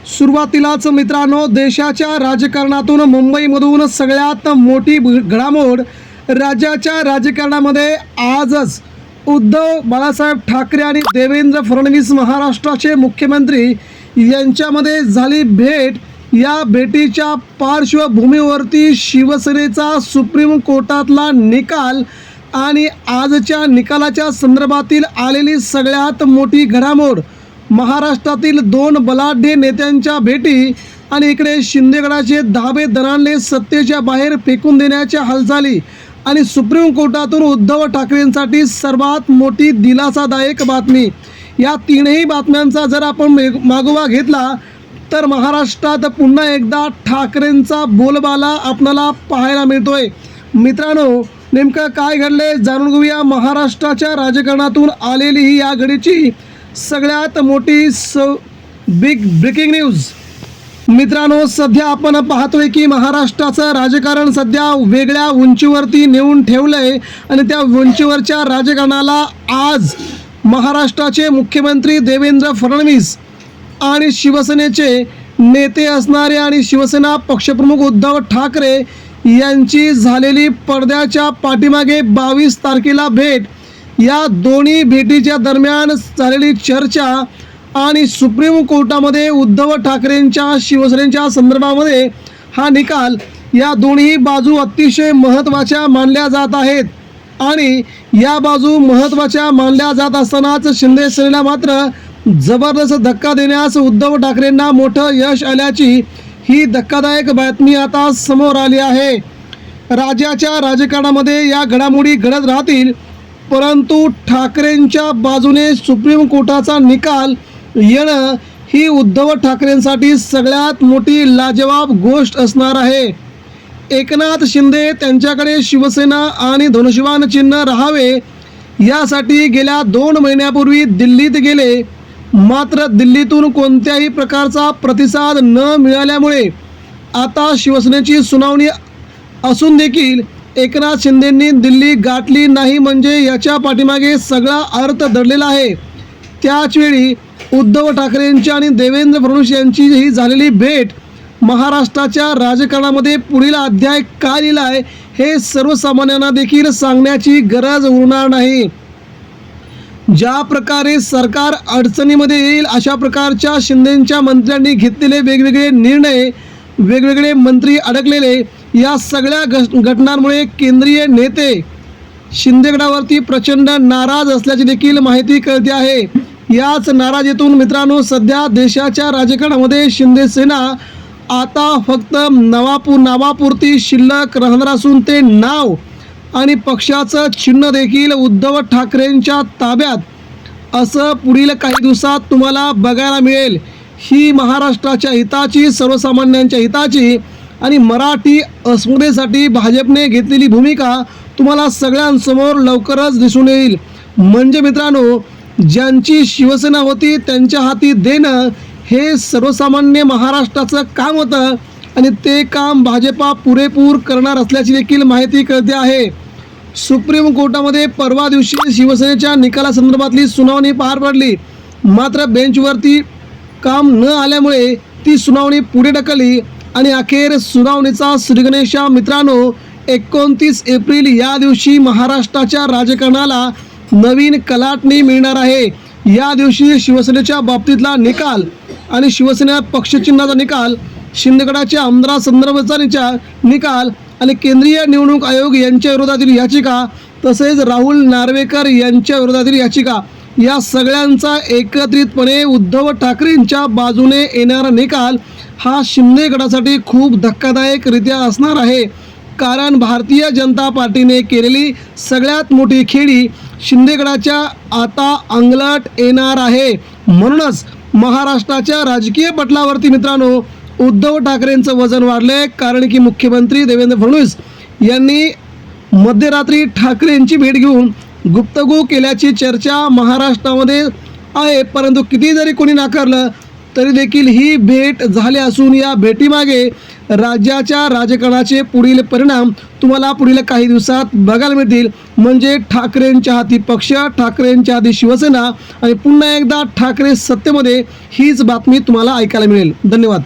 सुरुवातीलाच मित्रांनो, देशाच्या राजकारणातून मुंबईमधून सगळ्यात मोठी घडामोड राज्याच्या राजकारणामध्ये आजच उद्धव बाळासाहेब ठाकरे आणि देवेंद्र फडणवीस महाराष्ट्राचे मुख्यमंत्री यांच्यामध्ये झाली भेट। या भेटीच्या पार्श्वभूमीवरती शिवसेनेचा सुप्रीम कोर्टातला निकाल आणि आजच्या निकालाच्या संदर्भातील आलेली सगळ्यात मोठी घडामोड, महाराष्ट्रातील दोन बलाढ्य नेत्यांच्या भेटी आणि इकडे शिंदेगडाचे धाबे दणाणले सत्तेच्या बाहेर फेकून देण्याच्या हालचाली आणि सुप्रीम कोर्टातून उद्धव ठाकरेंसाठी सर्वात मोठी दिलासादायक बातमी। या तीनही बातम्यांचा जर आपण मागोवा घेतला तर महाराष्ट्रात पुन्हा एकदा ठाकरेंचा बोलबाला आपल्याला पाहायला मिळतोय। मित्रांनो, नेमकं काय घडले जाणून घेऊया। महाराष्ट्राच्या राजकारणातून आलेली ही या घडीची सगळ्यात मोठी बिग ब्रेकिंग न्यूज। मित्रांनो, सध्या आपण पाहतोय की महाराष्ट्राचं राजकारण सध्या वेगळ्या उंचीवरती नेऊन ठेवलंय आणि त्या उंचीवरच्या राजकारणाला आज महाराष्ट्राचे मुख्यमंत्री देवेंद्र फडणवीस आणि शिवसेनेचे नेते असणारे आणि शिवसेना पक्षप्रमुख उद्धव ठाकरे यांची झालेली पडद्याच्या पाठीमागे 22 तारखेला भेट, या दोन्ही भेटीच्या दरम्यान झालेली चर्चा आणि सुप्रीम कोर्टामध्ये उद्धव ठाकरेंच्या शिवसेनेच्या संदर्भामध्ये हा निकाल, या दोन्ही बाजू अतिशय महत्त्वाच्या मानल्या जात आहेत। आणि या बाजू महत्त्वाच्या मानल्या जात असतानाच शिंदे सेनेला मात्र जबरदस्त धक्का देण्यास उद्धव ठाकरेंना मोठं यश आल्याची ही धक्कादायक बातमी आता समोर आली आहे। राज्याच्या राजकारणामध्ये या घडामोडी घडत राहतील, परंतु ठाकरेंच्या बाजूने सुप्रीम कोर्टाचा निकाल येणं ही उद्धव ठाकरेंसाठी सगळ्यात मोठी लाजवाब गोष्ट असणार आहे। एकनाथ शिंदे त्यांच्याकडे शिवसेना आणि धनुष्यबाण चिन्ह राहावे यासाठी गेल्या 2 महिन्यापूर्वी दिल्लीत गेले, मात्र दिल्लीतून कोणत्याही प्रकारचा प्रतिसाद न मिळाल्यामुळे आता शिवसेनेची सुनावणी असून देखील एकनाथ शिंदेंनी दिल्ली गाठली नाही, म्हणजे याच्या पाठीमागे सगळा अर्थ दडलेला आहे। त्याचवेळी उद्धव ठाकरेंची आणि देवेंद्र फडणवीस यांची ही झालेली भेट महाराष्ट्राच्या राजकारणामध्ये पुढील अध्याय काय लिहिला आहे हे सर्वसामान्यांना देखील सांगण्याची गरज उरणार नाही। ज्या प्रकारे सरकार अडचणीमध्ये येईल अशा प्रकारच्या शिंदेंच्या मंत्र्यांनी घेतलेले वेगवेगळे निर्णय, वेगवेगळे मंत्री अडकलेले, या सगळ्या घटनांमुळे केंद्रीय नेते शिंदेगडावरती प्रचंड नाराज असल्याची देखील माहिती कळते आहे। याच नाराजीतून मित्रांनो, सध्या देशाच्या राजकारणामध्ये शिंदे सेना आता फक्त नावापुरती शिल्लक राहणार असून ते नाव आणि पक्षाचं चिन्ह देखील उद्धव ठाकरेंच्या ताब्यात असं पुढील काही दिवसात तुम्हाला बघायला मिळेल। ही महाराष्ट्राच्या हिताची, सर्वसामान्यांच्या हिताची आणि मराठी अस्मितेसाठी भाजपने घेतलेली भूमिका तुम्हाला सगळ्यांसमोर लवकरच दिसून येईल। म्हणजे मित्रांनो, ज्यांची शिवसेना होती त्यांच्या हाती देणं हे सर्वसामान्य महाराष्ट्राचं काम होतं आणि ते काम भाजपा पुरेपूर करणार असल्याची देखील माहिती कळते आहे। सुप्रीम कोर्टामध्ये परवा दिवशी शिवसेनेच्या निकालासंदर्भातली सुनावणी पार पडली, मात्र बेंचवरती काम न आल्यामुळे ती सुनावणी पुढे ढकलली आणि अखेर सुनावणीचा श्रीगणेशा मित्रांनो 29 एप्रिल या दिवशी महाराष्ट्राच्या राजकारणाला नवीन कलाटणी मिळणार आहे। या दिवशी शिवसेनेच्या बाबतीतला निकाल आणि शिवसेना पक्षचिन्हाचा निकाल, शिंदेगडाच्या आमदारासंदर्भाचा निकाल आणि केंद्रीय निवडणूक आयोग यांच्या विरोधातील याचिका, तसेच राहुल नार्वेकर यांच्या विरोधातील याचिका, या सगळ्यांचा एकत्रितपणे उद्धव ठाकरेंच्या बाजूने येणारा निकाल हा शिंदेगडासाठी खूप धक्कादायकरित्या असणार आहे। कारण भारतीय जनता पार्टीने केलेली सगळ्यात मोठी खेळी शिंदेगडाच्या आता अंगलट येणार आहे। म्हणूनच महाराष्ट्राच्या राजकीय पटलावरती मित्रांनो उद्धव ठाकरेंचं वजन वाढले, कारण की मुख्यमंत्री देवेंद्र फडणवीस यांनी मध्यरात्री ठाकरेंची भेट घेऊन गुप्तगू केल्याची चर्चा महाराष्ट्रामध्ये आहे। परंतु किती जरी कोणी नाकारलं तरी देखील ही भेट झाली असून या भेटीमागे राज्याच्या राजकारणाचे पुढील परिणाम तुम्हाला पुढील काही दिवसात बघायला मिळतील. म्हणजे ठाकरेंच्या हाती पक्ष, ठाकरेंच्या हाती शिवसेना आणि पुन्हा एकदा ठाकरे सत्तेमध्ये, हीच बातमी तुम्हाला ऐकायला मिळेल. धन्यवाद.